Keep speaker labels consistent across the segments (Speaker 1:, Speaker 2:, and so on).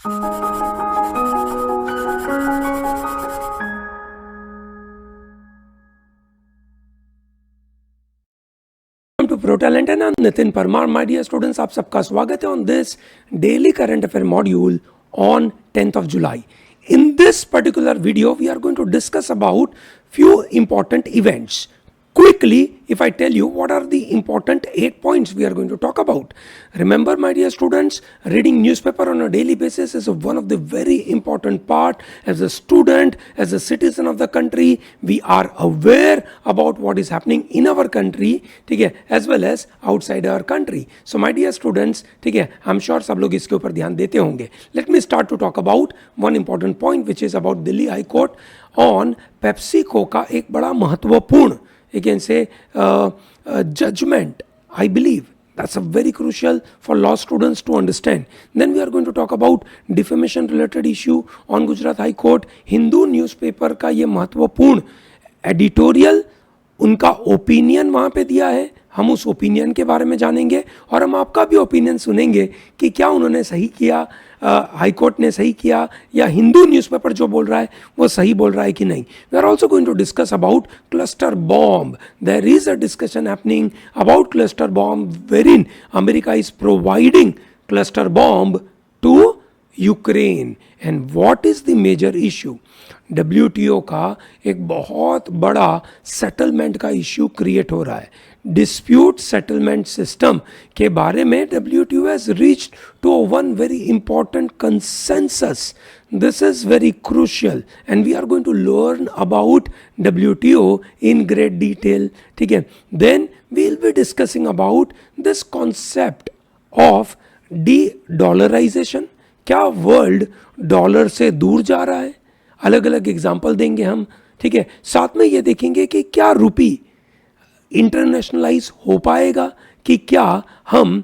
Speaker 1: To pro talent है ना, Nitin Parmar. My dear students, आप सबका स्वागत है on this daily current affair module on 10th of July. In this particular video, we are going to discuss about few important events. Quickly, if I tell you what are the important 8 points we are going to talk about. Remember, my dear students, reading newspaper on a daily basis is one of the very important part. As a student, as a citizen of the country, we are aware about what is happening in our country, ठीक है, as well as outside our country. So, my dear students, ठीक है, I'm sure सब लोग इसके ऊपर ध्यान देते होंगे. Let me start to talk about one important point, which is about Delhi High Court on PepsiCo का एक बड़ा महत्वपूर्ण, you can say, judgment. I believe that's a very crucial for law students to understand. Then we are going to talk about defamation related issue on Gujarat High Court. Hindu newspaper का ये महत्वपूर्ण editorial, उनका opinion वहाँ पे दिया है, हम उस ओपिनियन के बारे में जानेंगे और हम आपका भी ओपिनियन सुनेंगे कि क्या उन्होंने सही किया, हाई कोर्ट ने सही किया, या हिंदू न्यूज़पेपर जो बोल रहा है वो सही बोल रहा है कि नहीं. We are also going to discuss about cluster bomb. There is a discussion happening about cluster bomb wherein America is providing cluster bomb to Ukraine. And what is the major issue? WTO का एक बहुत बड़ा settlement का issue create हो रहा है. Dispute settlement system के बारे में WTO has reached to one very important consensus. This is very crucial and we are going to learn about WTO in great detail. ठीक है. Then we will be discussing about this concept of de-dollarization. क्या world dollar से दूर जा रहा है? अलग अलग एग्जाम्पल देंगे हम. ठीक है. साथ में ये देखेंगे कि क्या रुपी इंटरनेशनलाइज हो पाएगा, कि क्या हम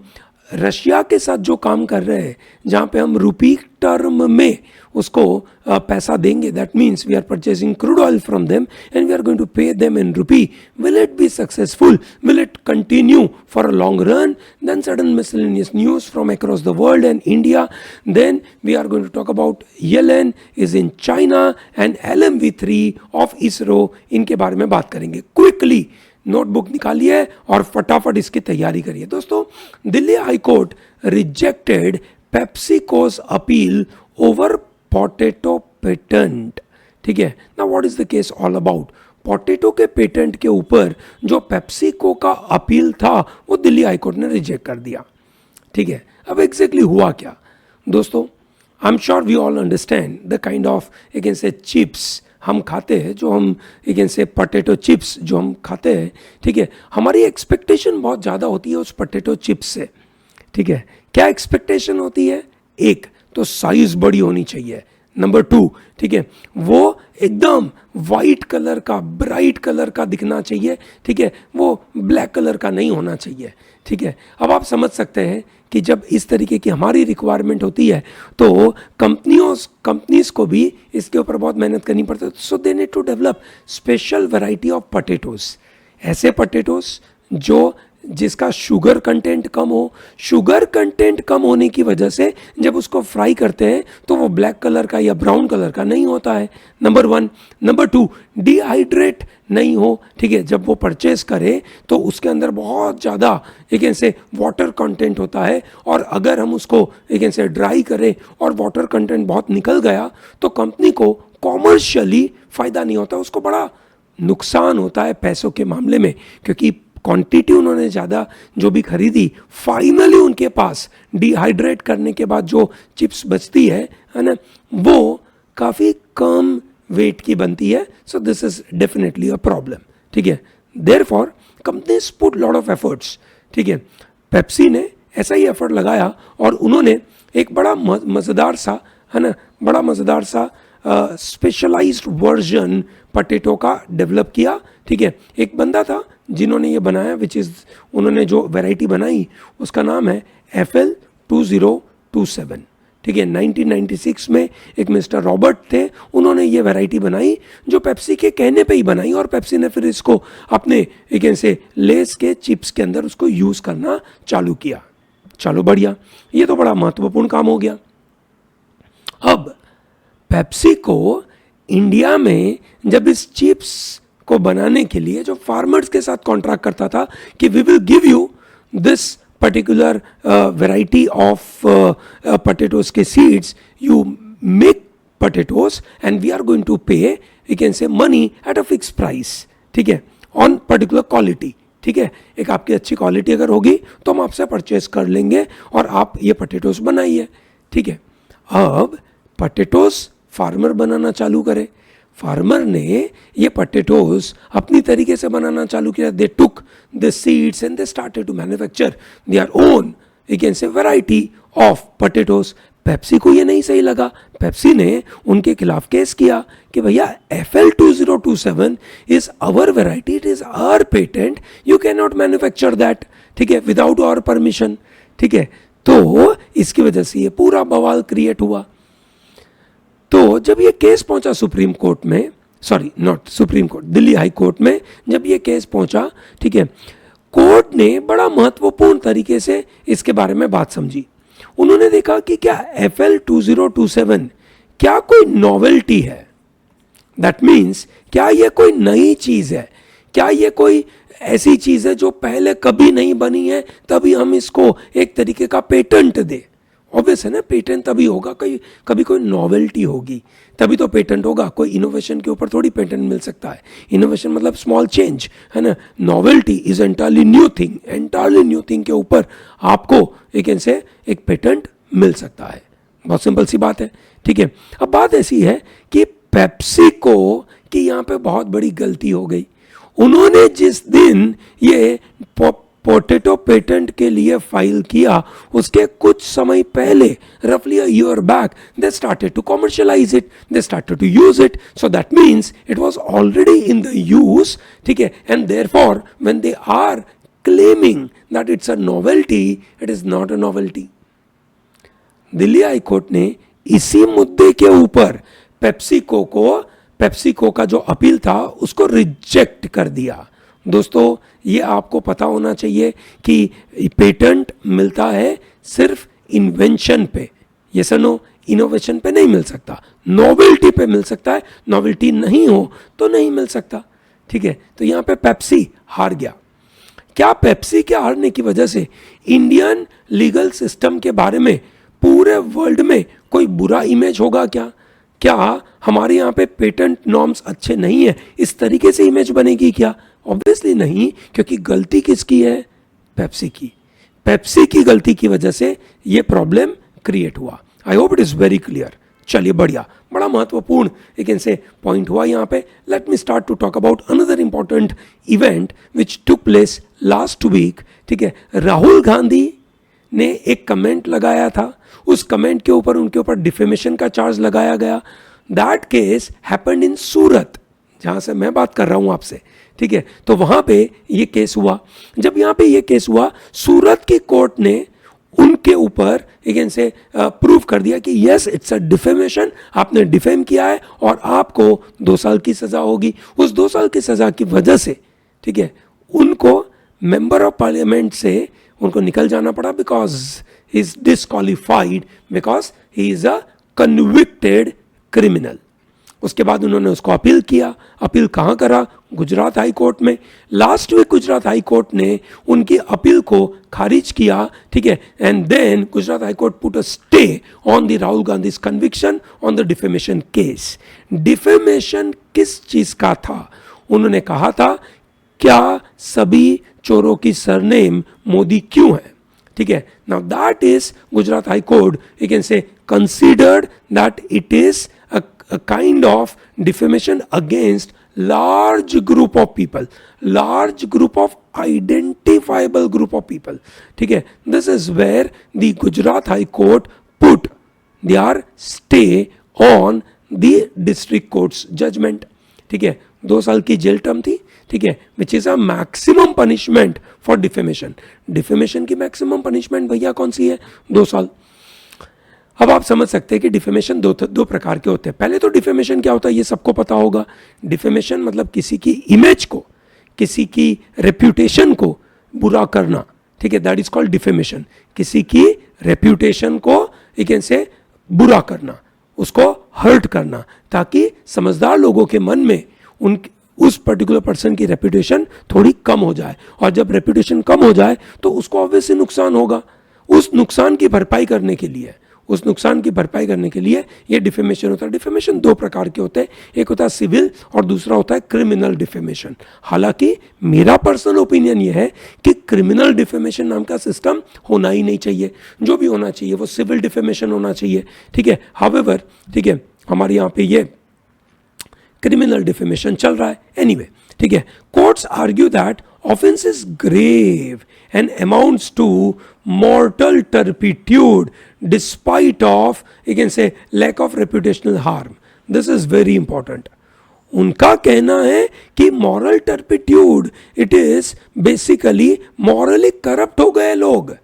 Speaker 1: रशिया के साथ जो काम कर रहे हैं जहाँ पे हम रुपी टर्म में उसको पैसा देंगे, that means we are purchasing crude oil from them and we are going to pay them in rupee. Will it be successful? Will it continue for a long run? Then sudden miscellaneous news from across the world and India. Then we are going to talk about Yellen is in China and LMV3 of ISRO. इनके बारे में बात करेंगे. Quickly notebook निकालिए और फटाफट इसकी तैयारी करिए. दोस्तों, Delhi high court rejected PepsiCo's appeal over potato patent. ठीक है. ना what is the case all about? Potato के पेटेंट के ऊपर जो पेप्सिको का अपील था वो दिल्ली हाई कोर्ट ने रिजेक्ट कर दिया. ठीक है. अब एग्जैक्टली हुआ क्या? दोस्तों, I am sure we all understand the kind of, you can say, chips हम खाते हैं, जो हम, you can say, potato chips जो हम खाते हैं. ठीक है. हमारी एक्सपेक्टेशन बहुत ज़्यादा होती है उस पोटैटो चिप्स से. ठीक है. क्या एक्सपेक्टेशन होती है? एक तो साइज बड़ी होनी चाहिए. नंबर 2, ठीक है, वो एकदम वाइट कलर का, ब्राइट कलर का दिखना चाहिए. ठीक है. वो ब्लैक कलर का नहीं होना चाहिए. ठीक है. अब आप समझ सकते हैं कि जब इस तरीके की हमारी रिक्वायरमेंट होती है तो कंपनीज को भी इसके ऊपर बहुत मेहनत करनी पड़ती है. So they need to develop special variety of potatoes. ऐसे पोटैटोज जिसका शुगर कंटेंट कम हो. शुगर कंटेंट कम होने की वजह से जब उसको फ्राई करते हैं तो वो ब्लैक कलर का या ब्राउन कलर का नहीं होता है. नंबर 1. नंबर 2, डिहाइड्रेट नहीं हो. ठीक है. जब वो परचेज करे तो उसके अंदर बहुत ज़्यादा, यू कैन से, वाटर कंटेंट होता है, और अगर हम उसको, यू कैन से, ड्राई करें और वाटर कंटेंट बहुत निकल गया तो कंपनी को कॉमर्शियली फ़ायदा नहीं होता, उसको बड़ा नुकसान होता है पैसों के मामले में, क्योंकि क्वांटिटी उन्होंने ज़्यादा जो भी खरीदी, फाइनली उनके पास डिहाइड्रेट करने के बाद जो चिप्स बचती है ना, वो काफ़ी कम वेट की बनती है. So this is definitely a problem. ठीक है. Therefore companies put lot of efforts. ठीक है. पेप्सी ने ऐसा ही एफर्ट लगाया और उन्होंने एक बड़ा मज़ेदार सा, है ना, बड़ा मज़ेदार सा स्पेशलाइज्ड वर्जन पोटैटो का डेवलप किया. ठीक है. एक बंदा था जिन्होंने ये बनाया, विच इज़, उन्होंने जो वैरायटी बनाई उसका नाम है FL2027. ठीक है. 1996 में एक मिस्टर रॉबर्ट थे, उन्होंने ये वैरायटी बनाई जो पेप्सी के कहने पे ही बनाई, और पेप्सी ने फिर इसको अपने, यू कैन से, लेस के चिप्स के अंदर उसको यूज़ करना चालू किया. चलो बढ़िया, ये तो बड़ा महत्वपूर्ण काम हो गया. अब पेप्सी को इंडिया में जब इस चिप्स को बनाने के लिए जो फार्मर्स के साथ कॉन्ट्रैक्ट करता था कि we will give you this particular variety of potatoes के seeds, you make potatoes and we are going to pay, you can say, money at a fixed price, ठीक है, on particular quality, ठीक है, एक आपकी अच्छी क्वालिटी अगर होगी तो हम आपसे परचेस कर लेंगे और आप ये पोटैटोज बनाइए, ठीक है। अब पोटैटोज फार्मर बनाना चालू करे, फार्मर ने ये पोटैटोज अपनी तरीके से बनाना चालू किया, they took the seeds and they started to manufacture their own, you can say, variety of potatoes. Pepsi को ये नहीं सही लगा, पेप्सी ने उनके खिलाफ केस किया कि भैया FL2027 is our variety, it is our patent, you can not manufacture that, ठीक है, विदाउट आवर परमिशन, ठीक है। तो इसकी वजह से ये पूरा बवाल क्रिएट हुआ। तो जब ये केस पहुंचा सुप्रीम कोर्ट में, sorry not supreme court, Delhi high court में जब ये केस पहुंचा, ठीक है, कोर्ट ने बड़ा महत्वपूर्ण तरीके से इसके बारे में बात समझी। उन्होंने देखा कि क्या FL2027 क्या कोई नॉवेल्टी है, दैट मीन्स क्या ये कोई नई चीज है, क्या ये कोई ऐसी चीज है जो पहले कभी नहीं बनी है तभी हम इसको एक तरीके का पेटेंट दे। ऑब्वियस है ना, पेटेंट तभी होगा कभी कोई नॉवेल्टी होगी तभी तो पेटेंट होगा। कोई इनोवेशन के ऊपर थोड़ी पेटेंट मिल सकता है, इनोवेशन मतलब स्मॉल चेंज है ना, novelty is entirely new thing, entirely new thing के ऊपर आपको एक से एक पेटेंट मिल सकता है, बहुत सिंपल सी बात है, ठीक है। अब बात ऐसी है कि पेप्सी को कि यहाँ पे बहुत बड़ी गलती हो गई, उन्होंने जिस दिन ये पोटैटो पेटेंट के लिए फाइल किया उसके कुछ समय पहले, रफली a year back, they started to commercialize it, they started to use it, so that means it was already in the use, ठीक है, and therefore when they are claiming that it's a novelty, it is not a novelty. Delhi high court ने इसी मुद्दे के ऊपर PepsiCo का जो appeal था उसको रिजेक्ट कर दिया। दोस्तों ये आपको पता होना चाहिए कि पेटेंट मिलता है सिर्फ इन्वेंशन पे, ये सनो, इनोवेशन पे नहीं मिल सकता, नॉवेल्टी पे मिल सकता है, नॉवेल्टी नहीं हो तो नहीं मिल सकता, ठीक है। तो यहाँ पे पेप्सी हार गया। क्या पेप्सी के हारने की वजह से इंडियन लीगल सिस्टम के बारे में पूरे वर्ल्ड में कोई बुरा इमेज होगा क्या हमारे यहाँ पे पेटेंट नॉर्म्स अच्छे नहीं है इस तरीके से इमेज बनेगी क्या? ऑब्वियसली नहीं, क्योंकि गलती किसकी है? पेप्सी की। पेप्सी की गलती की वजह से ये प्रॉब्लम क्रिएट हुआ। आई hope it is very clear. चलिए बढ़िया, बड़ा महत्वपूर्ण एक इनसे पॉइंट हुआ यहाँ पे। Let me start to talk about another important event which took place last week. ठीक है, राहुल गांधी ने एक कमेंट लगाया था, उस कमेंट के ऊपर उनके ऊपर डिफेमेशन का चार्ज लगाया गया। दैट केस हैपेंड इन सूरत, जहां से मैं बात कर रहा हूं आपसे। ठीक है, तो वहां पे ये केस हुआ। जब यहाँ पे ये केस हुआ, सूरत की कोर्ट ने उनके ऊपर अगेन से प्रूव कर दिया कि यस इट्स अ डिफेमेशन, आपने डिफेम किया है और आपको 2 साल की सजा होगी। उस 2 साल की सजा की वजह से, ठीक है, उनको मेंबर ऑफ पार्लियामेंट से उनको निकल जाना पड़ा, because he is disqualified, because he is a convicted criminal. उसके बाद उन्होंने उसको अपील किया। अपील कहाँ करा? गुजरात हाई कोर्ट में। Last week Gujarat high court ने उनकी अपील को खारिज किया। ठीक है, and then Gujarat high court put a stay on the Rahul Gandhi conviction on the defamation case. Defamation किस चीज का था? उन्होंने कहा था क्या सभी चोरों की सरनेम मोदी क्यों है? ठीक है, now that is Gujarat high court you can से considered that it is a kind of defamation against large group of people, large group of identifiable group of people. ठीक है, this is where the Gujarat High Court put their stay on the district court's judgment. ठीक है, 2 साल की jail term थी। ठीक है, which is a maximum punishment for defamation. Defamation की मैक्सिमम पनिशमेंट भैया कौन सी है? 2 साल। अब आप समझ सकते हैं कि डिफेमेशन दो प्रकार के होते हैं। पहले तो डिफेमेशन क्या होता है ये सबको पता होगा। डिफेमेशन मतलब किसी की इमेज को, किसी की रेप्यूटेशन को बुरा करना। ठीक है, दैट इज कॉल्ड डिफेमेशन। किसी की रेप्यूटेशन को एक से बुरा करना, उसको हर्ट करना, ताकि समझदार लोगों के मन में उस पर्टिकुलर पर्सन की रेपुटेशन थोड़ी कम हो जाए, और जब रेपुटेशन कम हो जाए तो उसको ऑब्वियसली नुकसान होगा। उस नुकसान की भरपाई करने के लिए ये डिफेमेशन होता है। डिफेमेशन दो प्रकार के होते हैं, एक होता है सिविल और दूसरा होता है क्रिमिनल डिफेमेशन। हालांकि मेरा पर्सनल ओपिनियन ये है कि क्रिमिनल डिफेमेशन नाम का सिस्टम होना ही नहीं चाहिए, जो भी होना चाहिए वो सिविल डिफेमेशन होना चाहिए, ठीक है। हाउएवर, ठीक है, हमारे यहाँ पे ये क्रिमिनल डिफेमेशन चल रहा है। एनीवे, ठीक है, courts argue that offense is grave and amounts to mortal turpitude despite of, you can say, lack of reputational harm. This is very important. उनका कहना है कि moral turpitude, it is basically morally corrupt हो गए लोग,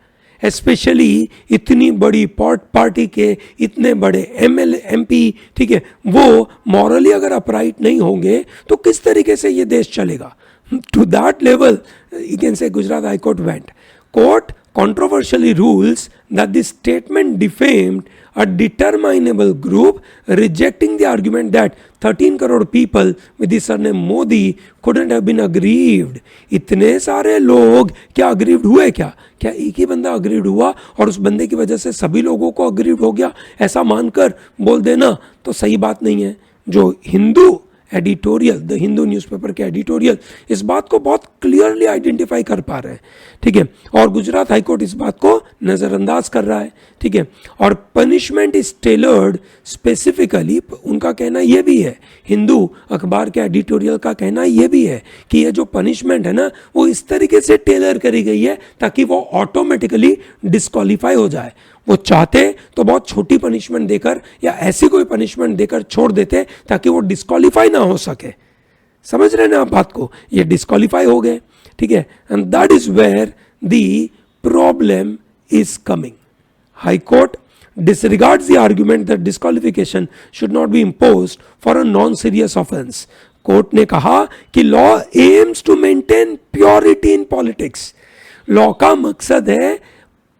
Speaker 1: specially इतनी बड़ी party के इतने बड़े एमएलए एमपी, ठीक है, वो मॉरली अगर अपराइट नहीं होंगे तो किस तरीके से ये देश चलेगा। To that level, you can say Gujarat High Court went. Court controversially rules that the statement defamed a determinable group, rejecting the argument that 13 crore people with the surname Modi couldn't have been aggrieved. इतने सारे लोग क्या aggrieved हुए क्या एक ही बंदा aggrieved हुआ और उस बंदे की वजह से सभी लोगों को aggrieved हो गया, ऐसा मानकर बोल देना तो सही बात नहीं है। जो Hindu editorial, the Hindu newspaper के एडिटोरियल इस बात को बहुत क्लियरली आइडेंटिफाई कर पा रहे हैं, ठीक है, और गुजरात हाईकोर्ट इस बात को नज़रअंदाज कर रहा है, ठीक है। और पनिशमेंट इज टेलर्ड स्पेसिफिकली, उनका कहना यह भी है, हिंदू अखबार के एडिटोरियल का कहना यह भी है कि ये जो पनिशमेंट है ना वो इस तरीके से टेलर करी गई है ताकि वो ऑटोमेटिकली डिस्क्वालीफाई हो जाए। वो चाहते तो बहुत छोटी पनिशमेंट देकर या ऐसी कोई पनिशमेंट देकर छोड़ देते ताकि वो डिस्क्वालीफाई ना हो सके। समझ रहे ना आप बात को, ये डिस्क्वालीफाई हो गए, ठीक है। And that is where the problem is coming. High court disregards the argument that disqualification should not be imposed for a non-serious offense. Court ने कहा कि law aims to maintain purity in politics. Law का मकसद है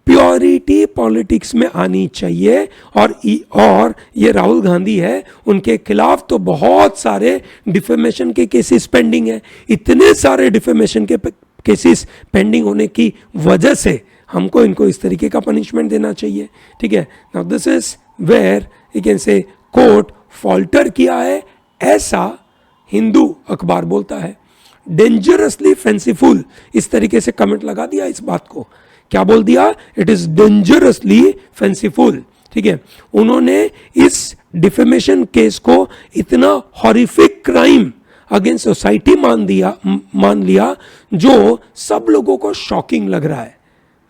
Speaker 1: purity politics में आनी चाहिए, और ये राहुल गांधी है, उनके खिलाफ तो बहुत सारे डिफेमेशन के केसेस पेंडिंग है। इतने सारे डिफेमेशन के केसेस पेंडिंग होने की वजह से हमको इनको इस तरीके का पनिशमेंट देना चाहिए, ठीक है। Now this is where you can say court falter किया है, ऐसा हिंदू अखबार बोलता है। डेंजरसली फेंसीफुल, इस तरीके से कमेंट लगा दिया इस बात को, क्या बोल दिया, इट इज डेंजरसली फेंसीफुल, ठीक है। उन्होंने इस डिफेमेशन केस को इतना हॉरिफिक क्राइम अगेंस्ट सोसाइटी मान लिया जो सब लोगों को शॉकिंग लग रहा है।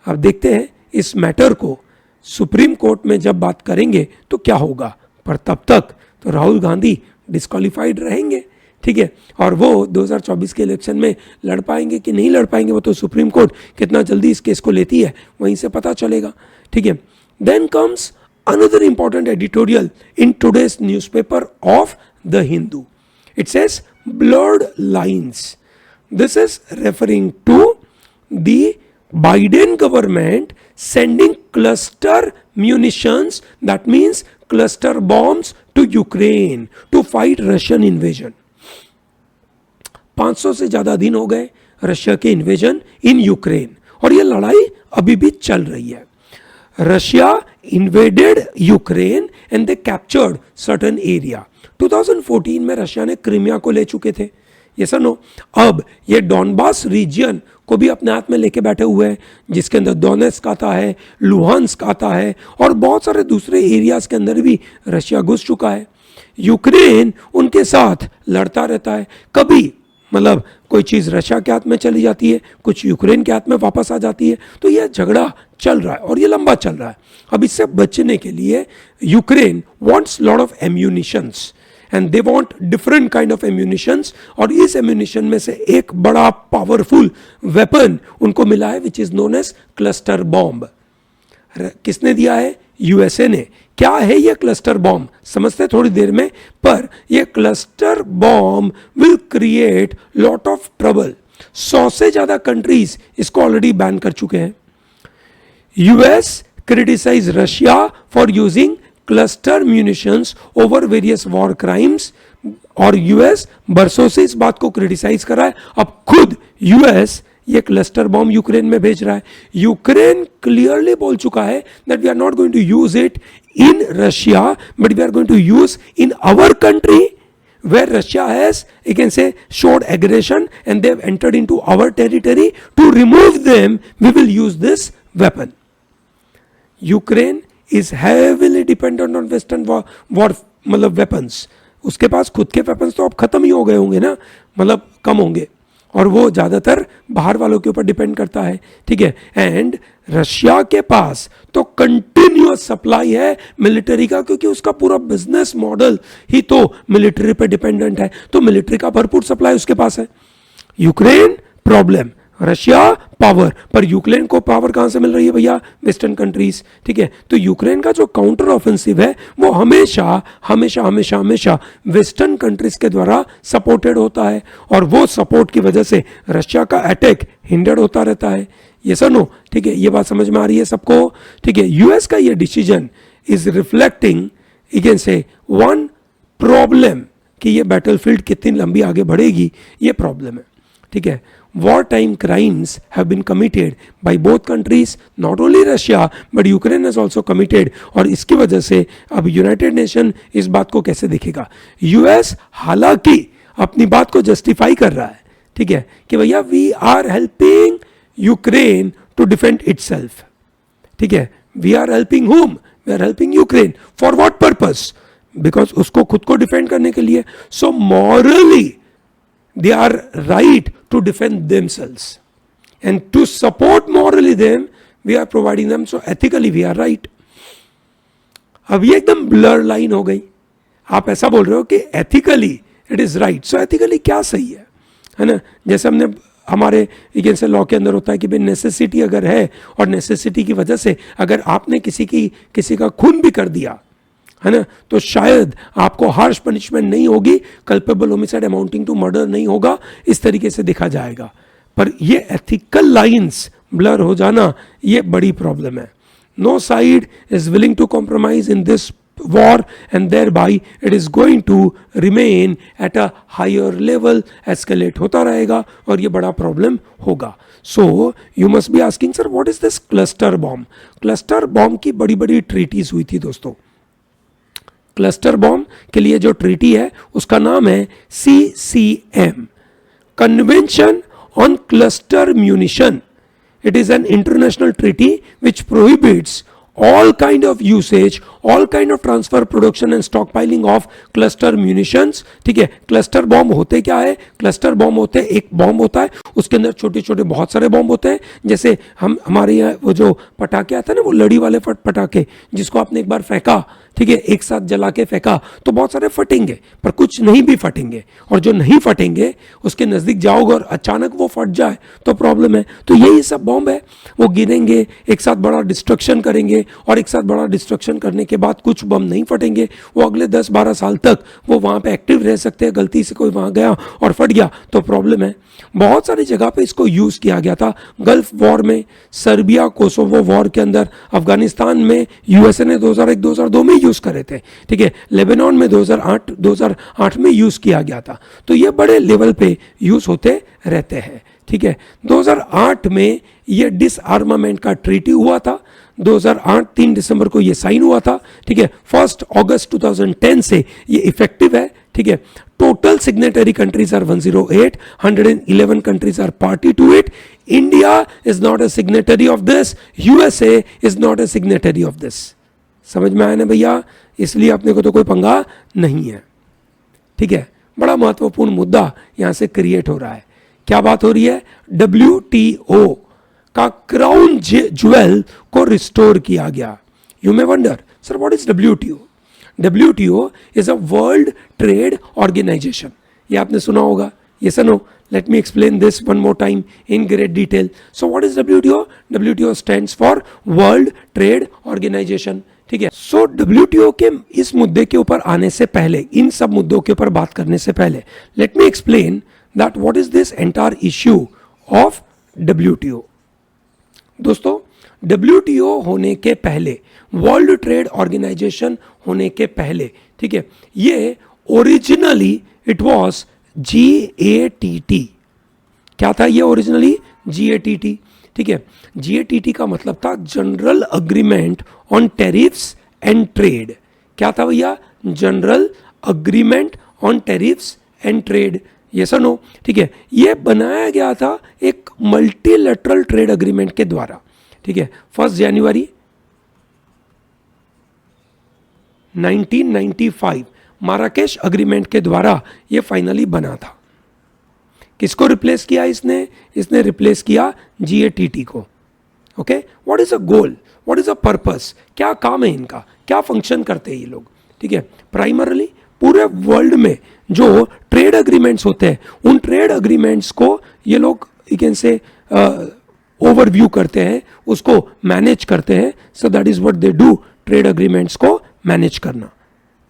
Speaker 1: अब देखते हैं इस मैटर को सुप्रीम कोर्ट में जब बात करेंगे तो क्या होगा, पर तब तक तो राहुल गांधी डिस्क्वालीफाइड रहेंगे, ठीक है। और वो 2024 के इलेक्शन में लड़ पाएंगे कि नहीं लड़ पाएंगे वो तो सुप्रीम कोर्ट कितना जल्दी इस केस को लेती है वहीं से पता चलेगा, ठीक है। Then comes another important editorial in today's newspaper of the Hindu. It says blurred lines. This is referring to the Biden government sending cluster munitions, that means cluster bombs to Ukraine to fight Russian invasion. 500 से ज्यादा दिन हो गए Russia के invasion in Ukraine, और ये लड़ाई अभी भी चल रही है। Russia invaded Ukraine and they captured certain area. 2014 में रशिया ने क्रीमिया को ले चुके थे, ये सुनो। अब ये डॉनबास रीजियन को भी अपने हाथ में लेके बैठे हुए हैं, जिसके अंदर डोनेट्स्क आता है, लुहांस्क आता है, और बहुत सारे दूसरे एरियाज के अंदर भी रशिया घुस चुका है। यूक्रेन उनके साथ लड़ता रहता है, कभी मतलब कोई चीज़ रशिया के हाथ में चली जाती है, कुछ यूक्रेन के हाथ में वापस आ जाती है, तो यह झगड़ा चल रहा है और ये लंबा चल रहा है। अब इससे बचने के लिए Ukraine wants lot of ammunitions and they want different kind of ammunitions, और इस एम्यूनिशन में से एक बड़ा पावरफुल वेपन उनको मिला है which is known as cluster bomb. किसने दिया है, यूएसए ने। क्या है ये क्लस्टर बॉम्ब समझते थोड़ी देर में, पर ये cluster bomb will create lot of trouble. 100 से ज्यादा कंट्रीज इसको ऑलरेडी बैन कर चुके हैं। US criticise Russia for using cluster munitions over various war crimes, और यूएस बरसों से इस बात को क्रिटिसाइज कर रहा है. अब खुद यूएस ये क्लस्टर बॉम्ब यूक्रेन में भेज रहा है. यूक्रेन क्लियरली बोल चुका है that we are not going to use it in Russia, but we are going to use in our country where Russia has, you can say, showed aggression and they have entered into our territory. To remove them, we will use this weapon. Ukraine is heavily dependent on Western war मतलब weapons. उसके पास खुद के weapons तो अब खत्म ही हो गए होंगे ना, मतलब कम होंगे, और वो ज़्यादातर बाहर वालों के ऊपर डिपेंड करता है. ठीक है. एंड रशिया के पास तो कंटिन्यूअस सप्लाई है मिलिट्री का, क्योंकि उसका पूरा बिजनेस मॉडल ही तो मिलिट्री पे डिपेंडेंट है, तो मिलिट्री का भरपूर सप्लाई उसके पास है. यूक्रेन प्रॉब्लम, रशिया पावर, पर यूक्रेन को पावर कहां से मिल रही है भैया? Western countries. ठीक है. तो यूक्रेन का जो काउंटर ऑफेंसिव है वो हमेशा हमेशा हमेशा हमेशा वेस्टर्न कंट्रीज के द्वारा सपोर्टेड होता है, और वो सपोर्ट की वजह से रशिया का अटैक हिंडर्ड होता रहता है. ये सर नो. ठीक है. ये बात समझ में आ रही है सबको? ठीक है. यूएस का ये decision is reflecting, you can से, वन प्रॉब्लम कि ये बैटलफील्ड कितनी लंबी आगे बढ़ेगी, ये प्रॉब्लम है. ठीक है. wartime crimes have been committed by both countries, not only Russia but Ukraine has also committed. और इसकी वजह से अब यूनाइटेड नेशन इस बात को कैसे देखेगा? यूएस हालांकि अपनी बात को जस्टिफाई कर रहा है, ठीक है, कि भैया we are helping Ukraine to defend itself. ठीक है. We are helping whom? We are helping Ukraine. For what purpose? Because उसको खुद को डिफेंड करने के लिए. So morally they are right to defend themselves, and to support morally them we are providing them, so ethically we are right. अब ये एकदम blur line हो गई. आप ऐसा बोल रहे हो कि ethically it is right, so ethically क्या सही है ना? जैसे हमने हमारे से लॉ के अंदर होता है कि भाई नेसेसिटी अगर है, और नेसेसिटी की वजह से अगर आपने किसी का खून भी कर दिया है ना, तो शायद आपको हार्श पनिशमेंट नहीं होगी, culpable homicide amounting to murder नहीं होगा, इस तरीके से देखा जाएगा. पर ये एथिकल लाइंस ब्लर हो जाना ये बड़ी प्रॉब्लम है. No side is willing to compromise in this war, and thereby it is going to remain at a higher level, escalate होता रहेगा, और ये बड़ा प्रॉब्लम होगा. So you must be asking, sir what is this cluster bomb? Cluster bomb की बड़ी बड़ी treaties हुई थी दोस्तों. क्लस्टर बॉम्ब के लिए जो ट्रीटी है उसका नाम है CCM, convention on cluster munition. It is an international treaty which prohibits all kind of usage, all kind of transfer, production and stockpiling of cluster munitions. ठीक है. क्लस्टर बॉम्ब होते क्या है? क्लस्टर बॉम्ब होते हैं, एक बॉम्ब होता है, उसके अंदर छोटे छोटे बहुत सारे बॉम्ब होते हैं. जैसे हमारे यहाँ वो जो पटाखे आते हैं ना, वो लड़ी वाले पटाखे, जिसको आपने एक बार फेंका, ठीक है, एक साथ जला के फेंका तो बहुत सारे फटेंगे, पर कुछ नहीं भी फटेंगे, और जो नहीं फटेंगे उसके नजदीक जाओगे और अचानक वो फट जाए तो प्रॉब्लम है. तो यही सब बॉम्ब है. वो गिरेंगे, एक साथ बड़ा डिस्ट्रक्शन करेंगे, और एक साथ बड़ा डिस्ट्रक्शन करने के बाद कुछ बम नहीं फटेंगे, वो अगले 10-12 साल तक वो वहाँ पे एक्टिव रह सकते हैं. गलती से कोई वहाँ गया और फट गया तो प्रॉब्लम है. बहुत सारी जगह पे इसको यूज किया गया था. गल्फ वॉर में, सर्बिया कोसोवो वॉर के अंदर, अफगानिस्तान में यूएसए ने 2001-2002 में यूज करे थे. ठीक है. लेबनान में 2008 में यूज किया गया था. तो ये बड़े लेवल पे यूज होते रहते हैं. ठीक है. 2008 में ये डिसआर्मामेंट का ट्रीटी हुआ था. 2008 3 दिसंबर को ये साइन हुआ था. ठीक है. 1 अगस्त 2010 से ये इफेक्टिव है. ठीक है. Total signatory countries are 108, 111 countries are party to it. India is not a signatory of this, USA is not a signatory of this. समझ में आया ना भैया? इसलिए अपने को तो कोई पंगा नहीं है. ठीक है. बड़ा महत्वपूर्ण मुद्दा यहां से क्रिएट हो रहा है. क्या बात हो रही है? WTO का क्राउन ज्वेल को रिस्टोर किया गया. You may wonder, sir what is WTO? WTO is a world trade organisation. ये आपने सुना होगा. Yes or no? Let me explain this one more time in great detail. So what is WTO? WTO stands for World Trade Organization. ठीक है. So WTO के इस मुद्दे के ऊपर आने से पहले, इन सब मुद्दों के ऊपर बात करने से पहले, let me explain that what is this entire issue of WTO. दोस्तों, WTO होने के पहले, वर्ल्ड ट्रेड ऑर्गेनाइजेशन होने के पहले, ठीक है, ये ओरिजिनली इट वाज GATT। क्या था ये ओरिजिनली? GATT, ठीक है। GATT का मतलब था general agreement on tariffs and trade. क्या था भैया? General agreement on tariffs and trade, yes और नो, ठीक है। ये बनाया गया था एक मल्टीलेटरल ट्रेड अग्रीमेंट के द्वारा, ठीक है। 1 जनवरी 1995 माराकेश अग्रीमेंट के द्वारा ये फाइनली बना था। किसको रिप्लेस किया इसने? इसने रिप्लेस किया GATT को। Okay, what is a goal, what is a purpose, क्या काम है इनका, क्या फंक्शन करते हैं ये लोग, ठीक है। प्राइमरली पूरे वर्ल्ड में जो ट्रेड अग्रीमेंट्स होते हैं, उन ट्रेड अग्रीमेंट्स को ये लोग यू कैन से ओवरव्यू करते हैं, उसको मैनेज करते हैं। So that is what they do, trade agreements को मैनेज करना,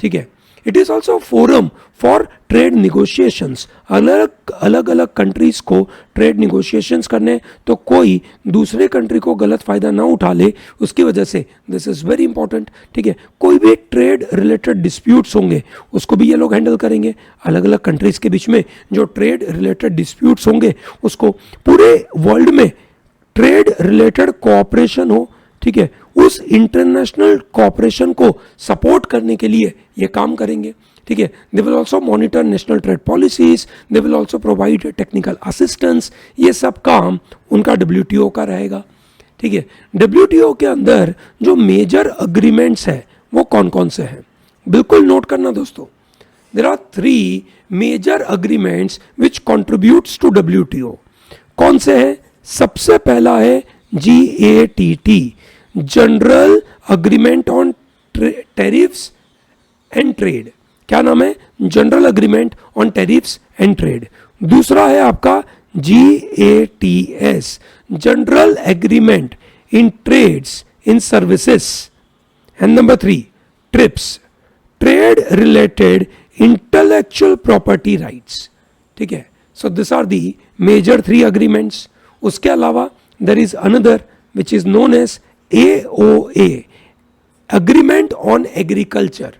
Speaker 1: ठीक है। It is also forum for trade negotiations. अलग अलग कंट्रीज को ट्रेड निगोशिएशंस करने, तो कोई दूसरे कंट्री को गलत फायदा ना उठा ले उसकी वजह से, दिस इज वेरी इंपॉर्टेंट, ठीक है। कोई भी ट्रेड रिलेटेड डिस्प्यूट्स होंगे उसको भी ये लोग हैंडल करेंगे। अलग अलग कंट्रीज के बीच में जो ट्रेड रिलेटेड डिस्प्यूट्स होंगे उसको, पूरे वर्ल्ड में ट्रेड रिलेटेड कोऑपरेशन हो, ठीक है, उस इंटरनेशनल कोऑपरेशन को सपोर्ट करने के लिए ये काम करेंगे, ठीक है। They will also monitor national trade policies, they will also provide technical assistance, ये सब काम उनका WTO का रहेगा, ठीक है। WTO के अंदर जो मेजर अग्रीमेंट्स है वो कौन कौन से हैं, बिल्कुल नोट करना दोस्तों। There are 3 major agreements which contributes to WTO। कौन से हैं? सबसे पहला है GATT, general agreement on tariffs and trade. क्या नाम है? General agreement on tariffs and trade. दूसरा है आपका GATS, general agreement in trades in services. And number 3 TRIPS, trade related intellectual property rights, ठीक है। So this are the major 3 agreements. उसके अलावा there is another which is known as AOA, agreement on agriculture.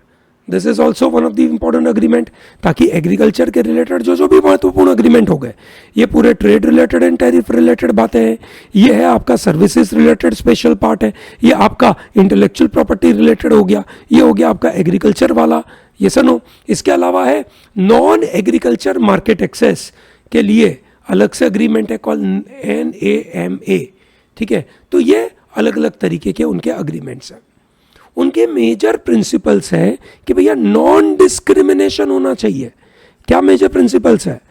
Speaker 1: This is also one of the important agreement, ताकि agriculture के related जो भी महत्वपूर्ण agreement हो गए, ये पूरे trade related and tariff related बातें हैं। ये है आपका सर्विसेज रिलेटेड स्पेशल पार्ट है, ये आपका इंटेलेक्चुअल प्रॉपर्टी रिलेटेड हो गया, ये हो गया आपका एग्रीकल्चर वाला, ये सनो। इसके अलावा है नॉन एग्रीकल्चर मार्केट एक्सेस के लिए अलग से अग्रीमेंट है कॉल NAMA, ठीक है। तो ये अलग अलग तरीके के उनके अग्रीमेंट्स हैं। उनके मेजर प्रिंसिपल्स है कि भैया नॉन डिस्क्रिमिनेशन होना चाहिए। क्या मेजर प्रिंसिपल्स है?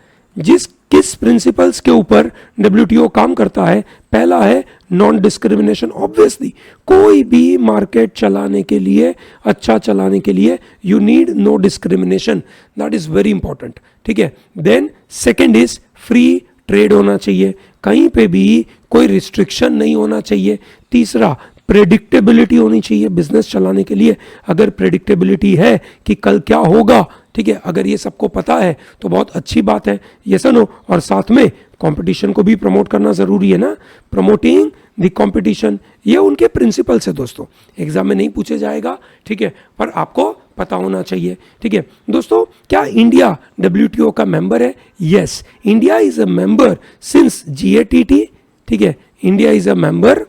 Speaker 1: किस प्रिंसिपल्स के ऊपर WTO काम करता है? पहला है नॉन डिस्क्रिमिनेशन। ऑब्वियसली कोई भी मार्केट चलाने के लिए, अच्छा चलाने के लिए, you need no discrimination, that is very important, ठीक है। Then second is free trade होना चाहिए, कहीं पे भी कोई रिस्ट्रिक्शन नहीं होना चाहिए। तीसरा प्रेडिक्टेबिलिटी होनी चाहिए बिजनेस चलाने के लिए। अगर प्रेडिक्टेबिलिटी है कि कल क्या होगा, ठीक है, अगर ये सबको पता है तो बहुत अच्छी बात है, ये सुनो। और साथ में कंपटीशन को भी प्रमोट करना जरूरी है ना, प्रमोटिंग द कंपटीशन। ये उनके प्रिंसिपल्स है दोस्तों, एग्जाम में नहीं पूछे जाएगा, ठीक है, पर आपको पता होना चाहिए, ठीक है दोस्तों। क्या इंडिया WTO का मेंबर है? Yes, India is a member since GATT, ठीक है। India is a member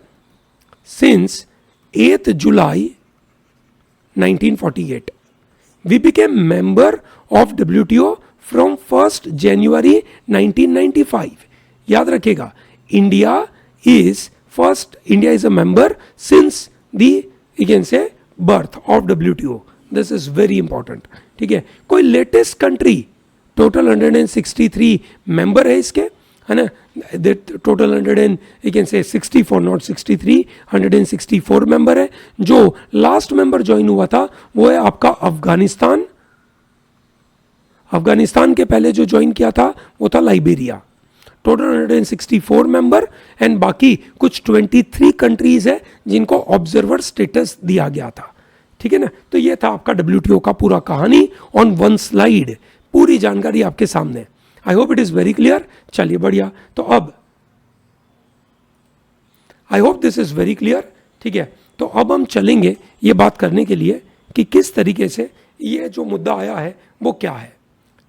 Speaker 1: since 8 July 1948. We became member of WTO from 1st January 1995. याद रखिएगा, India is a member since the, you can say, birth of WTO. This is very important, ठीक है। कोई latest country, total 163 member है इसके, है ना। Total 164 not 63, 164 member है। जो लास्ट मेंबर ज्वाइन हुआ था वो है आपका अफगानिस्तान। अफगानिस्तान के पहले जो ज्वाइन किया था वो था लाइबेरिया। टोटल 164 मेंबर एंड बाकी कुछ 23 कंट्रीज है जिनको ऑब्जर्वर स्टेटस दिया गया था, ठीक है ना। तो ये था आपका WTO का पूरा कहानी ऑन 1 स्लाइड, पूरी जानकारी आपके सामने। आई hope it is very clear. चलिए बढ़िया। तो अब I hope this is very clear, ठीक है। तो अब हम चलेंगे ये बात करने के लिए कि किस तरीके से ये जो मुद्दा आया है वो क्या है,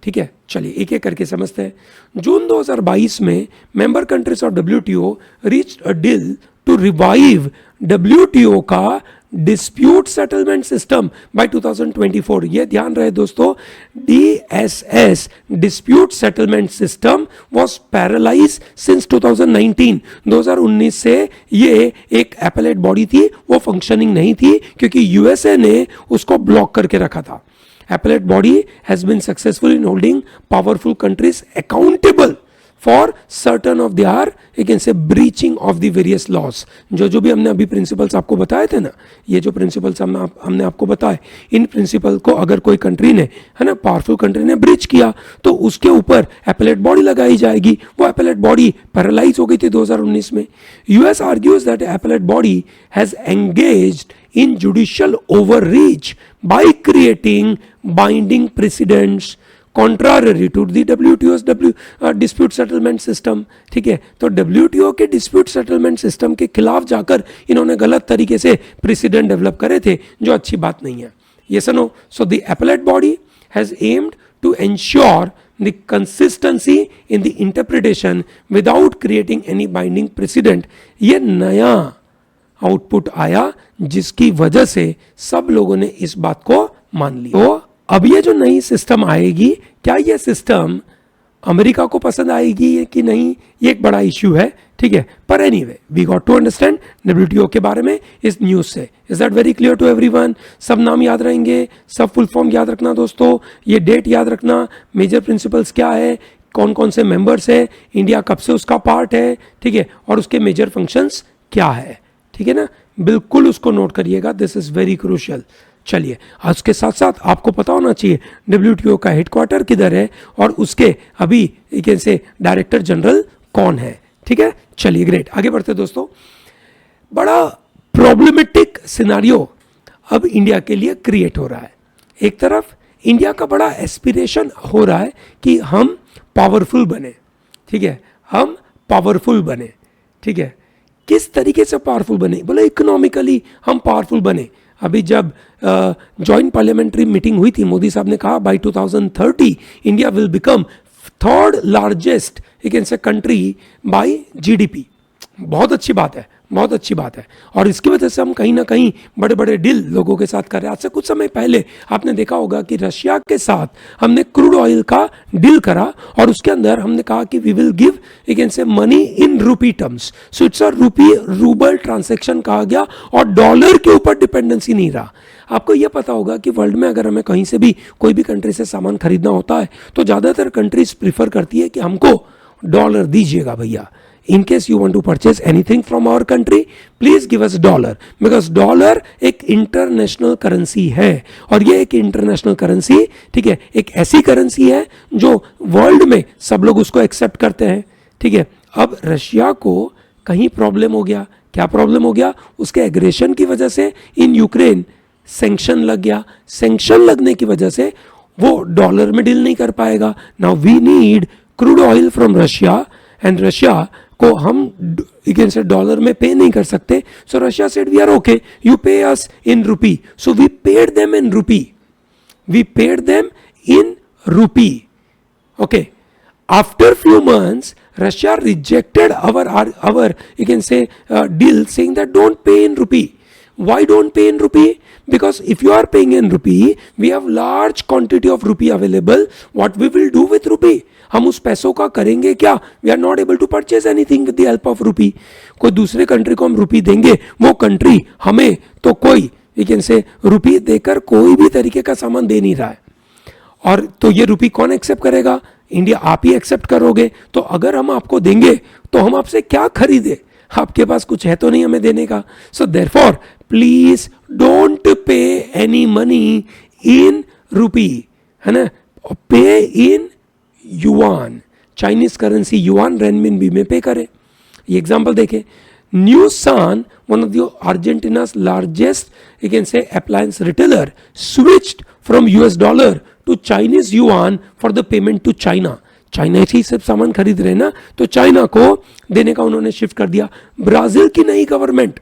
Speaker 1: ठीक है। चलिए एक एक करके समझते हैं। जून 2022 में member countries of WTO reached a deal to revive WTO का डिस्प्यूट सेटलमेंट सिस्टम बाय 2024। ये ध्यान रहे दोस्तों, DSS dispute settlement system was paralyse since 2019। 2019 से ये एक एपेलेट बॉडी थी, वो फंक्शनिंग नहीं थी क्योंकि यूएसए ने उसको ब्लॉक करके रखा था। Appellate body has been successful in holding powerful countries accountable for certain of their, you can say, breaching of the various laws। जो भी हमने अभी प्रिंसिपल्स आपको बताए थे ना, ये जो प्रिंसिपल्स हमने आपको बताए, इन प्रिंसिपल को अगर कोई कंट्री ने, है ना, पावरफुल कंट्री ने ब्रीच किया तो उसके ऊपर एपेलेट बॉडी लगाई जाएगी। वो एपेलेट बॉडी पैरालाइज हो गई थी 2019 में। US argues that appellate body has engaged in judicial overreach by creating binding precedents contrary to the WTO's dispute settlement system, ठीक है। तो WTO के dispute settlement system के खिलाफ जाकर इन्होंने गलत तरीके से precedent डेवलप करे थे, जो अच्छी बात नहीं है। Yes or no? So the appellate body has aimed to ensure the consistency in the interpretation without creating any binding precedent। ये नया आउटपुट आया जिसकी वजह से सब लोगों ने इस बात को मान लिया। तो अब ये जो नई सिस्टम आएगी, क्या ये सिस्टम अमेरिका को पसंद आएगी कि नहीं, ये एक बड़ा इश्यू है, ठीक है। पर anyway we got to understand WTO के बारे में इस न्यूज से। Is that very clear to everyone? सब नाम याद रहेंगे, सब फुल फॉर्म याद रखना दोस्तों, ये डेट याद रखना, मेजर प्रिंसिपल्स क्या है, कौन कौन से मेंबर्स है, इंडिया कब से उसका पार्ट है, ठीक है, और उसके मेजर फंक्शंस क्या है, ठीक है ना। बिल्कुल उसको नोट करिएगा, दिस इज वेरी क्रूशियल। चलिए उसके साथ साथ आपको पता होना चाहिए डब्ल्यूटीओ का हेडक्वार्टर किधर है और उसके अभी से डायरेक्टर जनरल कौन है, ठीक है। चलिए ग्रेट, आगे बढ़ते दोस्तों। बड़ा प्रॉब्लमेटिक सिनारियो अब इंडिया के लिए क्रिएट हो रहा है। एक तरफ इंडिया का बड़ा एस्पिरेशन हो रहा है कि हम पावरफुल बने, ठीक है, हम पावरफुल बने, ठीक है। किस तरीके से पावरफुल बने? बोले इकोनॉमिकली हम पावरफुल बने। अभी जब जॉइंट पार्लियामेंट्री मीटिंग हुई थी, मोदी साहब ने कहा by 2030 India will become third largest, you can say, country by GDP. बहुत अच्छी बात है, बहुत अच्छी बात है। और इसकी वजह से हम कहीं ना कहीं बड़े बड़े डील लोगों के साथ कर रहे हैं। आज से कुछ समय पहले आपने देखा होगा कि रशिया के साथ हमने क्रूड ऑयल का डील करा और उसके अंदर हमने कहा कि we will give, you can say, money in rupee terms. So it's a rouble transaction कहा गया और डॉलर के ऊपर डिपेंडेंसी नहीं रहा। आपको यह पता होगा कि वर्ल्ड में अगर हमें कहीं से भी कोई भी कंट्री से सामान खरीदना होता है तो ज़्यादातर कंट्रीज प्रीफर करती है कि हमको डॉलर दीजिएगा भैया। In case you want to purchase anything from our country, please give us dollar, because dollar एक इंटरनेशनल करेंसी है और ये एक इंटरनेशनल करेंसी, ठीक है, एक ऐसी करेंसी है जो वर्ल्ड में सब लोग उसको एक्सेप्ट करते हैं, ठीक है। अब रशिया को कहीं प्रॉब्लम हो गया, क्या प्रॉब्लम हो गया? उसके एग्रेशन की वजह से इन यूक्रेन सैंक्शन लग गया। सैंक्शन लगने की वजह से वो डॉलर में डील नहीं कर पाएगा। Now we need crude oil from Russia and Russia को हम डॉलर में पे नहीं कर सकते। So Russia said we are okay, you pay us in rupee. So we paid them in rupee, we paid them in rupee, okay. After few months Russia rejected our you can say deal, saying that don't pay in rupee. Why don't pay in rupee? Because if you are paying in rupee, we have large quantity of rupee available. What we will do with rupee? हम उस पैसों का करेंगे क्या? We are not able to purchase anything with the help of rupee. कोई दूसरे country को हम रुपी देंगे, वो कंट्री हमें तो कोई you can say रुपी देकर कोई भी तरीके का सामान दे नहीं रहा है। और तो ये रुपी कौन एक्सेप्ट करेगा? इंडिया, आप ही एक्सेप्ट करोगे। तो अगर हम आपको देंगे तो हम आपसे क्या खरीदे? आपके पास कुछ है तो नहीं हमें देने का। So therefore please don't pay any money in rupee, है ना, pay in yuan, Chinese currency yuan, renminbi में पे करे। ये एग्जांपल देखें, Newsan, one of the Argentina's largest, you can say, appliance retailer, switched from US dollar to Chinese yuan for the payment to China. China से ही सब सामान खरीद रहे हैं ना, तो चाइना को देने का उन्होंने शिफ्ट कर दिया। ब्राजील की नई गवर्नमेंट,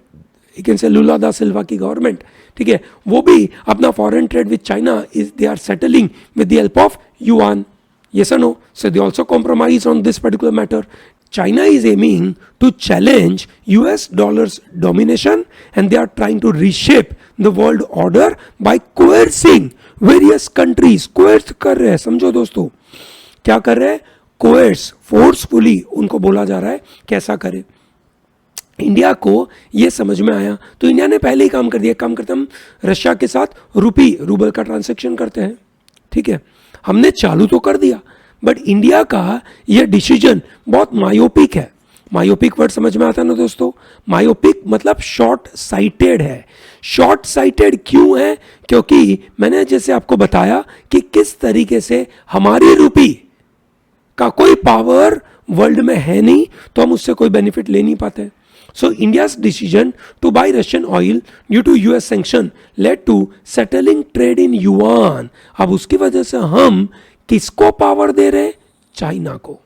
Speaker 1: यू कैन से लुला दा सिल्वा की गवर्नमेंट, ठीक है, वो भी अपना foreign trade with China is they are settling with the help of yuan. Yes or no? So they also compromise on this particular matter. China is aiming to challenge US dollars domination and they are trying to reshape the world order by coercing various countries. Coerce कर रहे हैं, समझो दोस्तों, क्या कर रहे हैं? Coerce, forcefully उनको बोला जा रहा है कैसा करे. इंडिया को ये समझ में आया तो इंडिया ने पहले ही काम कर दिया. काम करते हम रशिया के साथ रूबल का ट्रांसैक्शन करते हैं, ठीक है, हमने चालू तो कर दिया, बट इंडिया का यह डिसीजन बहुत मायोपिक है. मायोपिक वर्ड समझ में आता है ना दोस्तों? मायोपिक मतलब शॉर्ट साइटेड है. शॉर्ट साइटेड क्यों है? क्योंकि मैंने जैसे आपको बताया कि किस तरीके से हमारी रूपी का कोई पावर वर्ल्ड में है नहीं, तो हम उससे कोई बेनिफिट ले नहीं पाते. So India's decision to buy Russian oil due to US sanction led to settling trade in yuan. अब उसकी वजह से हम किसको पावर दे रहे हैं? चाइना को,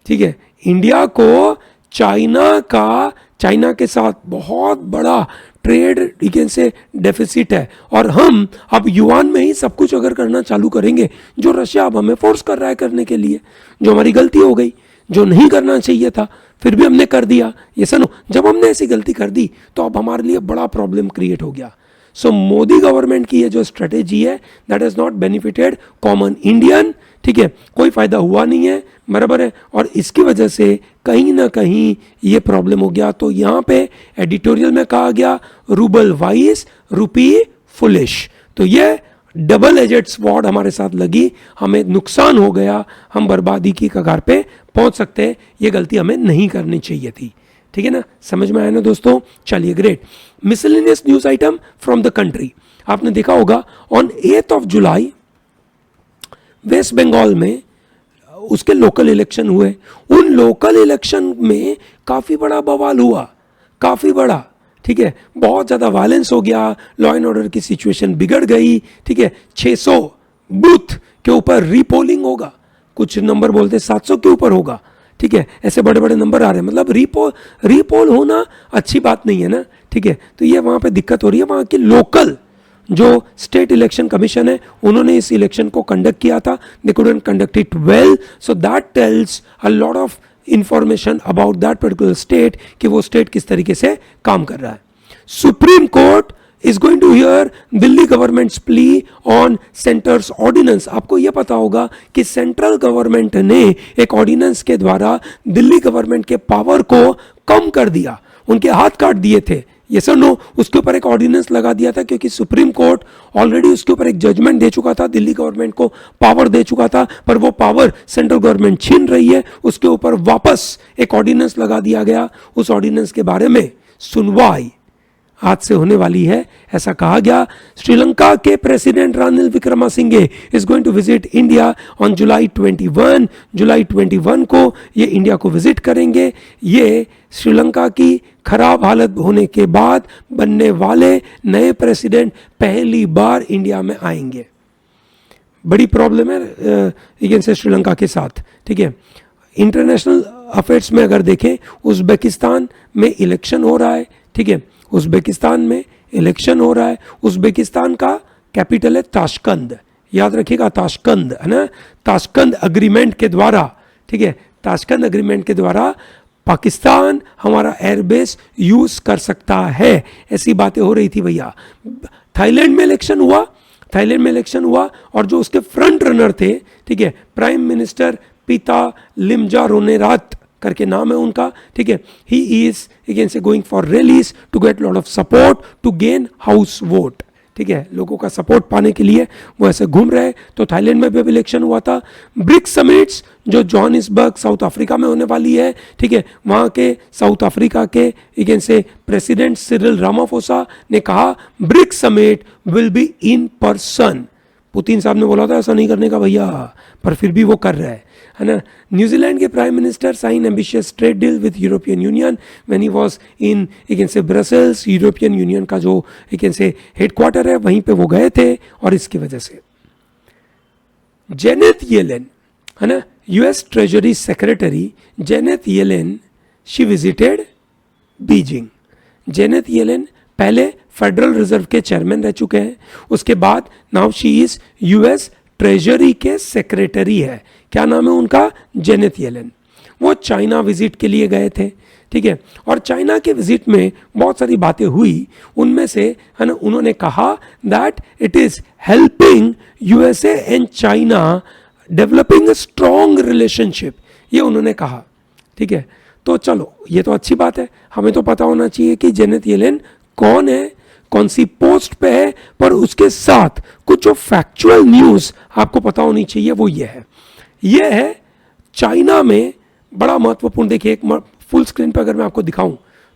Speaker 1: ठीक है. इंडिया को चाइना के साथ बहुत बड़ा ट्रेड से डेफिसिट है और हम अब युआन में ही सब कुछ अगर करना चालू करेंगे, जो रशिया अब हमें फोर्स कर रहा है करने के लिए, जो हमारी गलती हो गई, जो नहीं करना चाहिए था फिर भी हमने कर दिया. ये सुनो, जब हमने ऐसी गलती कर दी तो अब हमारे लिए बड़ा प्रॉब्लम क्रिएट हो गया. सो मोदी गवर्नमेंट की ये जो स्ट्रेटेजी है that has not benefited common Indian, ठीक है, कोई फायदा हुआ नहीं है, बराबर है, और इसकी वजह से कहीं ना कहीं ये प्रॉब्लम हो गया. तो यहाँ पे एडिटोरियल में कहा गया रूबल वाइस रूपी फुलिश. तो ये डबल एजेड स्वॉर्ड हमारे साथ लगी, हमें नुकसान हो गया, हम बर्बादी की कगार पे पहुंच सकते हैं. ये गलती हमें नहीं करनी चाहिए थी, ठीक है ना? समझ में आया ना दोस्तों? चलिए, great. Miscellaneous news item from the country. आपने देखा होगा ऑन 8 जुलाई वेस्ट बंगाल में उसके लोकल इलेक्शन हुए. उन लोकल इलेक्शन में काफी बड़ा बवाल हुआ, काफी बड़ा, ठीक है, बहुत ज़्यादा वायलेंस हो गया, लॉ एंड ऑर्डर की सिचुएशन बिगड़ गई, ठीक है. 600 बूथ के ऊपर रीपोलिंग होगा, कुछ नंबर बोलते हैं 700 के ऊपर होगा, ठीक है, ऐसे बड़े बड़े नंबर आ रहे हैं. मतलब रीपोल होना अच्छी बात नहीं है ना, ठीक है. तो ये वहाँ पे दिक्कत हो रही है. वहाँ की लोकल जो स्टेट इलेक्शन कमीशन है उन्होंने इस इलेक्शन को कंडक्ट किया था, they couldn't conduct it well. So that tells a lot of information about that particular state कि वो स्टेट किस तरीके से काम कर रहा है. Supreme court is going to hear Delhi government's plea on centre's ordinance. आपको यह पता होगा कि सेंट्रल गवर्नमेंट ने एक ऑर्डिनेंस के द्वारा दिल्ली गवर्नमेंट के पावर को कम कर दिया, उनके हाथ काट दिए थे. ये सर नो, उसके ऊपर एक ऑर्डिनेंस लगा दिया था क्योंकि सुप्रीम कोर्ट ऑलरेडी उसके ऊपर एक जजमेंट दे चुका था, दिल्ली गवर्नमेंट को पावर दे चुका था, पर वो पावर सेंट्रल गवर्नमेंट छीन रही है. उसके ऊपर वापस एक ऑर्डिनेंस लगा दिया गया. उस ऑर्डिनेंस के बारे में सुनवाई आज से होने वाली है, ऐसा कहा गया. श्रीलंका के president Ranil Wickremesinghe is going to visit India on July 21 को ये इंडिया को विजिट करेंगे. ये श्रीलंका की खराब हालत होने के बाद बनने वाले नए प्रेसिडेंट पहली बार इंडिया में आएंगे. बड़ी प्रॉब्लम है से श्रीलंका के साथ, ठीक है. इंटरनेशनल अफेयर्स में अगर देखें, उज्बेकिस्तान में इलेक्शन हो रहा है, ठीक है, उज्बेकिस्तान में इलेक्शन हो रहा है. उज्बेकिस्तान का कैपिटल है ताशकंद, याद रखिएगा, ताशकंद है ना. ताशकंद अग्रीमेंट के द्वारा, ठीक है, ताशकंद अग्रीमेंट के द्वारा पाकिस्तान हमारा एयरबेस यूज कर सकता है, ऐसी बातें हो रही थी भैया. थाईलैंड में इलेक्शन हुआ और जो उसके फ्रंट रनर थे, ठीक है, प्राइम मिनिस्टर पिता लिमजा रोनेरात करके नाम है उनका, ठीक है. ही इज अगेन से going for rallies to get lot of support to gain house vote, ठीक है, लोगों का सपोर्ट पाने के लिए वो ऐसे घूम रहे. तो थाईलैंड में भी अब इलेक्शन हुआ था. ब्रिक्स समिट्स जो जोहानिसबर्ग साउथ अफ्रीका में होने वाली है, ठीक है, वहाँ के साउथ अफ्रीका के अगेन से प्रेसिडेंट सिरिल रामाफोसा ने कहा BRICS summit will be in person. Putin साहब ने बोला था ऐसा नहीं करने का भैया, पर फिर भी वो कर रहा है ना. न्यूजीलैंड के prime minister sign ambitious trade deal with European Union when he was in से ब्रसेल्स. यूरोपियन यूनियन का जो से हेडक्वार्टर है वहीं पे वो गए थे और इसकी वजह से जेनेट येलेन है ना, US Treasury Secretary Janet Yellen, she visited Beijing. Janet Yellen पहले फेडरल रिजर्व के चेयरमैन रह चुके हैं, उसके बाद now she is US treasury के सेक्रेटरी है। क्या नाम है उनका? Janet Yellen. वो चाइना विजिट के लिए गए थे, ठीक है, और चाइना के विजिट में बहुत सारी बातें हुई, उनमें से है ना उन्होंने कहा that it is helping USA and China developing a strong relationship, ये उन्होंने कहा, ठीक है। तो चलो ये तो अच्छी बात है, हमें तो पता होना चाहिए कि जेनेट येलेन कौन है, कौन सी पोस्ट पे है, पर उसके साथ कुछ जो फैक्चुअल न्यूज आपको पता होनी चाहिए वो ये है चाइना में बड़ा महत्वपूर्ण। देखिए एक फुल स्क्रीन पर अगर मैं आपको दिखाऊं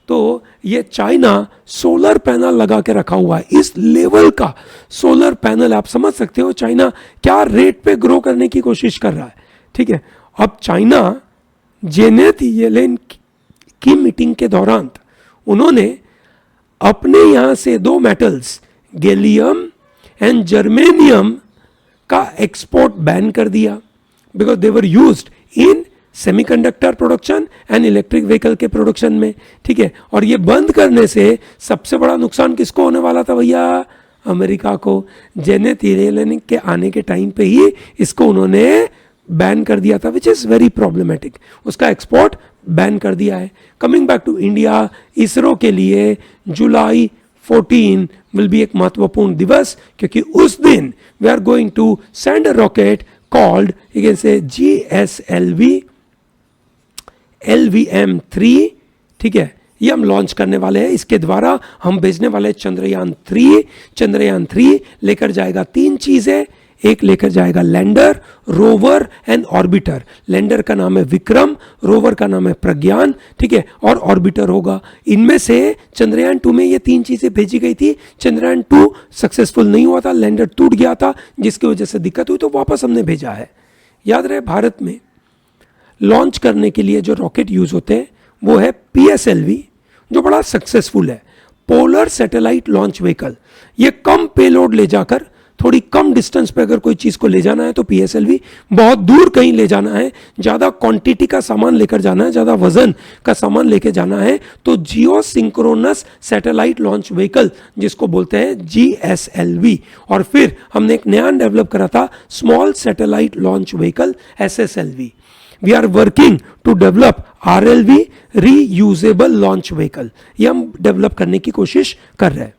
Speaker 1: तो ये चाइना सोलर पैनल लगा के रखा हुआ है, इस लेवल का सोलर पैनल। आप समझ सकते हो चाइना क्या रेट पे ग्रो करने की कोशिश कर रहा है, ठीक है। अब चाइना जेनेट येलेन की मीटिंग के दौरान उन्होंने अपने यहां से दो मेटल्स गैलियम एंड जर्मेनियम का एक्सपोर्ट बैन कर दिया, because they were used in semiconductor production and electric vehicle के प्रोडक्शन में, ठीक है। और ये बंद करने से सबसे बड़ा नुकसान किसको होने वाला था भैया? अमेरिका को। जेनेट येलेन के आने के टाइम पे ही इसको उन्होंने बैन कर दिया था, विच इज़ वेरी प्रॉब्लमेटिक। उसका एक्सपोर्ट बैन कर दिया है। Coming back to India, ISRO के लिए जुलाई 14 विल बी एक महत्वपूर्ण दिवस, क्योंकि उस दिन we are going to send a rocket called से GSLV LVM-3, ठीक है, ये हम लॉन्च करने वाले हैं। इसके द्वारा हम भेजने वाले चंद्रयान 3। चंद्रयान 3 लेकर जाएगा 3 चीजें, एक लेकर जाएगा lander, rover and orbiter. Lander का नाम है विक्रम, रोवर का नाम है प्रज्ञान, ठीक है, और ऑर्बिटर होगा। इनमें से चंद्रयान 2 में ये 3 चीजें भेजी गई थी। चंद्रयान 2 सक्सेसफुल नहीं हुआ था, लैंडर टूट गया था, जिसकी वजह से दिक्कत हुई, तो वापस हमने भेजा है। याद रहे भारत में लॉन्च करने के लिए जो रॉकेट यूज होते हैं वो है PSLV, जो बड़ा सक्सेसफुल है, पोलर सैटेलाइट लॉन्च व्हीकल। ये कम पेलोड ले जाकर थोड़ी कम डिस्टेंस पे अगर कोई चीज को ले जाना है तो PSLV, बहुत दूर कहीं ले जाना है, ज्यादा क्वांटिटी का सामान लेकर जाना है, ज्यादा वजन का सामान लेकर जाना है, तो जियो सिंक्रोनस सैटेलाइट लॉन्च व्हीकल जिसको बोलते हैं GSLV। और फिर हमने एक नया डेवलप करा था small satellite launch vehicle SSLV। We are working to develop RLV reusable launch vehicle, ये हम डेवलप करने की कोशिश कर रहे हैं।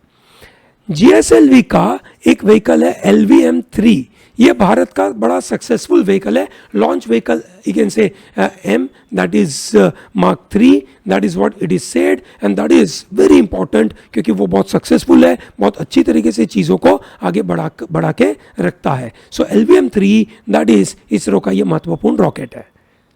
Speaker 1: GSLV का एक व्हीकल है LVM-3, ये भारत का बड़ा सक्सेसफुल व्हीकल है, लॉन्च व्हीकल यू कैन से M, that is Mark 3, that is what it is said, and that is very important क्योंकि वो बहुत सक्सेसफुल है, बहुत अच्छी तरीके से चीज़ों को आगे बढ़ा के रखता है। सो LVM-3 दैट इज इसरो का ये महत्वपूर्ण रॉकेट है,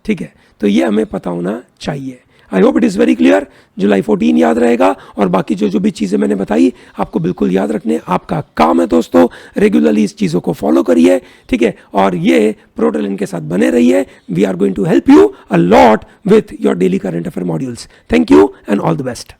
Speaker 1: ठीक है। तो ये हमें पता होना चाहिए। I hope it is very clear. जुलाई 14 याद रहेगा, और बाकी जो भी चीज़ें मैंने बताई आपको बिल्कुल याद रखने आपका काम है दोस्तों। रेगुलरली इस चीज़ों को फॉलो करिए, ठीक है, और ये प्रोटोलिन के साथ बने रहिए। We are going to help you a lot with your daily current affair modules. Thank you and all the best.